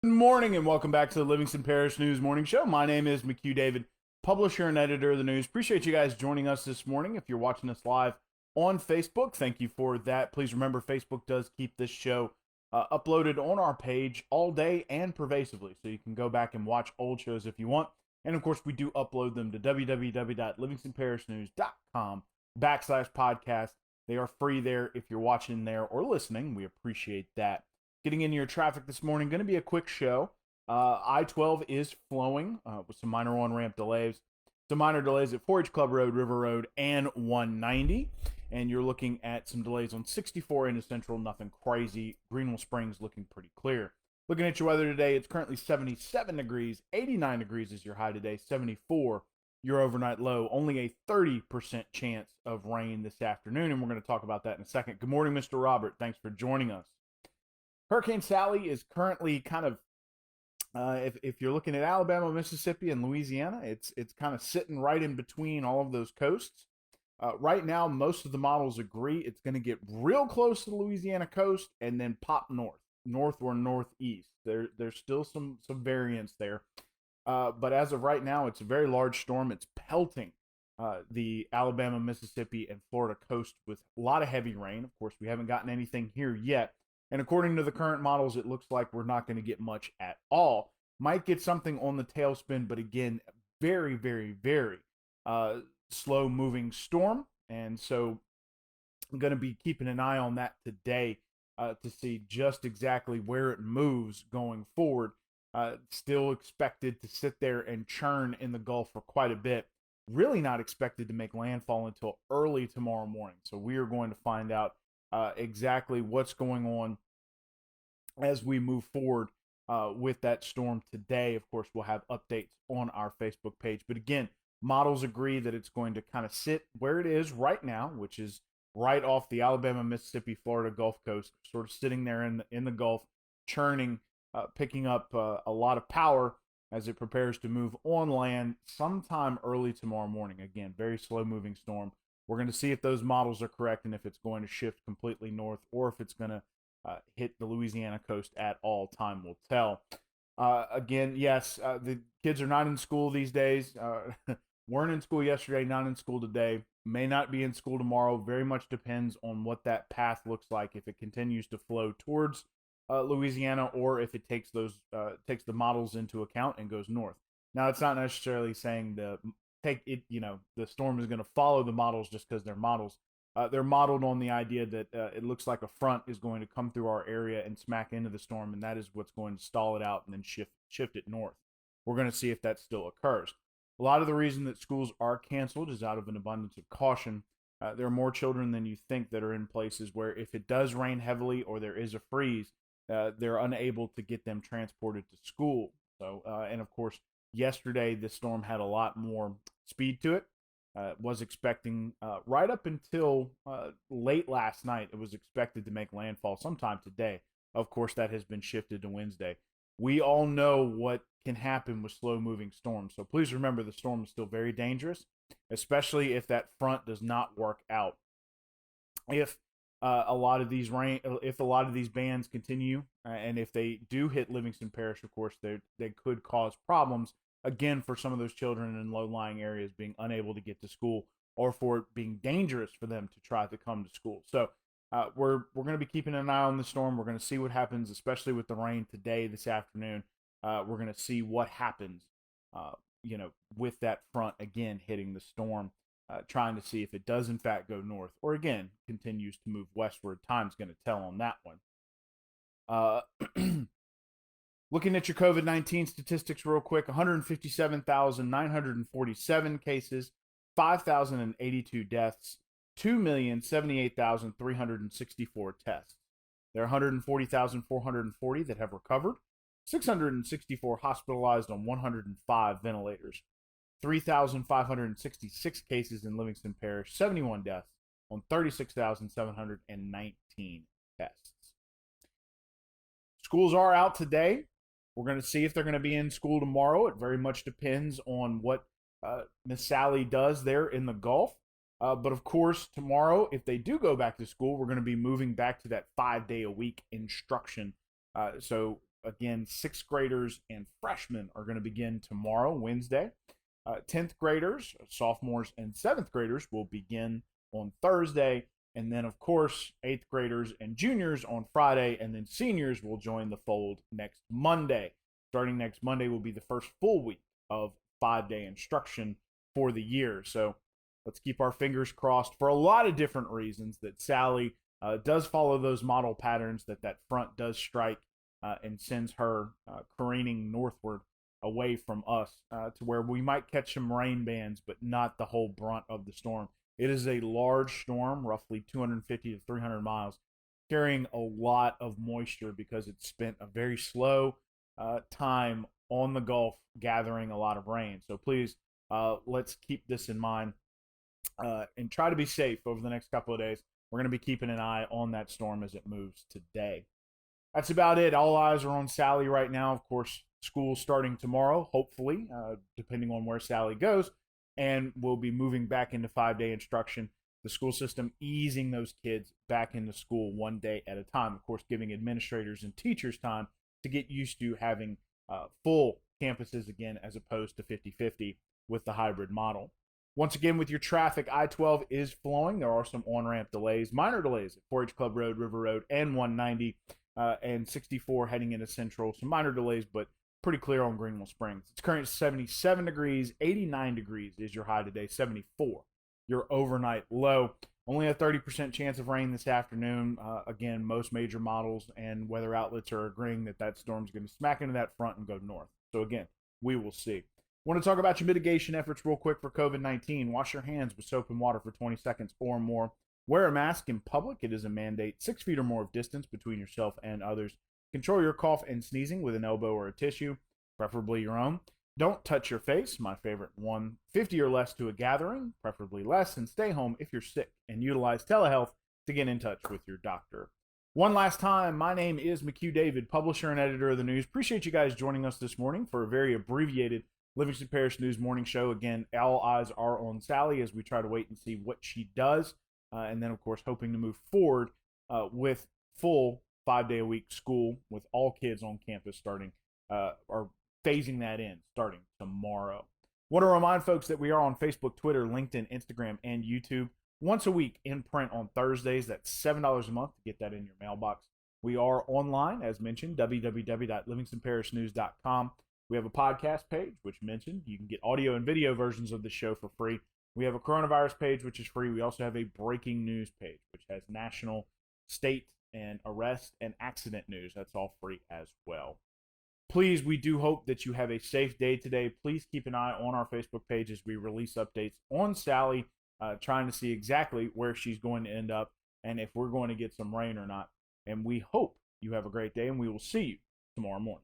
Good morning and welcome back to the Livingston Parish News Morning Show. My name is McHugh David, publisher and editor of the news. Appreciate you guys joining us this morning. If you're watching us live on Facebook, thank you for that. Please remember, Facebook does keep this show uploaded on our page all day and pervasively, so you can go back and watch old shows if you want. And of course, we do upload them to www.livingstonparishnews.com/podcast. They are free there if you're watching there or listening. We appreciate that. Getting into your traffic this morning, going to be a quick show. I-12 is flowing with some minor on-ramp delays. Some minor delays at 4-H Club Road, River Road, and 190. And you're looking at some delays on 64 into Central, nothing crazy. Greenville Springs looking pretty clear. Looking at your weather today, it's currently 77 degrees. 89 degrees is your high today. 74 your overnight low. Only a 30% chance of rain this afternoon, and we're going to talk about that in a second. Good morning, Mr. Robert. Thanks for joining us. Hurricane Sally is currently kind of, if you're looking at Alabama, Mississippi, and Louisiana, it's kind of sitting right in between all of those coasts. Right now, most of the models agree it's going to get real close to the Louisiana coast and then pop north or northeast. There's still some variance there, but as of right now, it's a very large storm. It's pelting the Alabama, Mississippi, and Florida coast with a lot of heavy rain. Of course, we haven't gotten anything here yet. And according to the current models, it looks like we're not going to get much at all. Might get something on the tailspin, but again, very, very, very slow moving storm. And so I'm going to be keeping an eye on that today to see just exactly where it moves going forward. Still expected to sit there and churn in the Gulf for quite a bit. Really not expected to make landfall until early tomorrow morning. So we are going to find out exactly what's going on as we move forward with that storm today. Of course, we'll have updates on our Facebook page. But again, models agree that it's going to kind of sit where it is right now, which is right off the Alabama, Mississippi, Florida Gulf Coast, sort of sitting there in the Gulf, churning, picking up a lot of power as it prepares to move on land sometime early tomorrow morning. Again, very slow moving storm. We're going to see if those models are correct and if it's going to shift completely north or if it's going to hit the Louisiana coast at all. Time will tell. Again, yes, the kids are not in school these days. Weren't in school yesterday, not in school today. May not be in school tomorrow. Very much depends on what that path looks like. If it continues to flow towards Louisiana, or if it takes the models into account and goes north. Now, it's not necessarily saying the storm is going to follow the models just because they're models. They're modeled on the idea that it looks like a front is going to come through our area and smack into the storm, and that is what's going to stall it out and then shift it north. We're going to see if that still occurs. A lot of the reason that schools are canceled is out of an abundance of caution. There are more children than you think that are in places where if it does rain heavily or there is a freeze, they're unable to get them transported to school. So, and of course, yesterday the storm had a lot more speed to it. Was expecting right up until late last night, it was expected to make landfall sometime today. Of course, that has been shifted to Wednesday. We all know what can happen with slow moving storms. So please remember the storm is still very dangerous, especially if that front does not work out. If a lot of these bands continue, and if they do hit Livingston Parish, of course, they could cause problems again for some of those children in low-lying areas being unable to get to school, or for it being dangerous for them to try to come to school. So we're going to be keeping an eye on the storm. We're going to see what happens, especially with the rain today, this afternoon. We're going to see what happens, with that front again hitting the storm. Trying to see if it does in fact go north or again continues to move westward. Time's going to tell on that one. Looking at your COVID-19 statistics real quick, 157,947 cases, 5,082 deaths, 2,078,364 tests. There are 140,440 that have recovered, 664 hospitalized on 105 ventilators. 3,566 cases in Livingston Parish, 71 deaths on 36,719 tests. Schools are out today. We're going to see if they're going to be in school tomorrow. It very much depends on what Miss Sally does there in the Gulf. But of course, tomorrow, if they do go back to school, we're going to be moving back to that 5-day-a-week instruction. So Again, 6th graders and freshmen are going to begin tomorrow, Wednesday. 10th graders, sophomores, and 7th graders will begin on Thursday. And then, of course, 8th graders and juniors on Friday. And then seniors will join the fold next Monday. Starting next Monday will be the first full week of 5-day instruction for the year. So let's keep our fingers crossed for a lot of different reasons that Sally does follow those model patterns, that front does strike and sends her careening northward away from us to where we might catch some rain bands, but not the whole brunt of the storm. It is a large storm, roughly 250 to 300 miles, carrying a lot of moisture because it spent a very slow time on the Gulf gathering a lot of rain. So please, let's keep this in mind and try to be safe over the next couple of days. We're going to be keeping an eye on that storm as it moves today. That's about it. All eyes are on Sally right now. Of course, school's starting tomorrow, hopefully, depending on where Sally goes. And we'll be moving back into 5-day instruction. The school system easing those kids back into school one day at a time. Of course, giving administrators and teachers time to get used to having full campuses again as opposed to 50-50 with the hybrid model. Once again, with your traffic, I-12 is flowing. There are some on-ramp delays, minor delays at 4-H Club Road, River Road, and 190, and 64 heading into Central. Some minor delays, but pretty clear on Greenville Springs. It's currently 77 degrees, 89 degrees is your high today, 74 your overnight low. Only a 30% chance of rain this afternoon. Again, most major models and weather outlets are agreeing that storm's going to smack into that front and go north. So again, we will see. Want to talk about your mitigation efforts real quick for COVID-19. Wash your hands with soap and water for 20 seconds or more. Wear a mask in public. It is a mandate. 6 feet or more of distance between yourself and others. Control your cough and sneezing with an elbow or a tissue, preferably your own. Don't touch your face, my favorite one. 50 or less to a gathering, preferably less, and stay home if you're sick, and utilize telehealth to get in touch with your doctor. One last time, my name is McHugh David, publisher and editor of the news. Appreciate you guys joining us this morning for a very abbreviated Livingston Parish News Morning Show. Again, all eyes are on Sally as we try to wait and see what she does. And then, of course, hoping to move forward with full 5-day-a-week school with all kids on campus starting or phasing that in starting tomorrow. Want to remind folks that we are on Facebook, Twitter, LinkedIn, Instagram, and YouTube once a week in print on Thursdays. That's $7 a month to get that in your mailbox. We are online, as mentioned, www.livingstonparishnews.com. We have a podcast page, which mentioned. You can get audio and video versions of the show for free. We have a coronavirus page, which is free. We also have a breaking news page, which has national, state, and arrest and accident news. That's all free as well. Please, we do hope that you have a safe day today. Please keep an eye on our Facebook page as we release updates on Sally, trying to see exactly where she's going to end up and if we're going to get some rain or not. And we hope you have a great day, and we will see you tomorrow morning.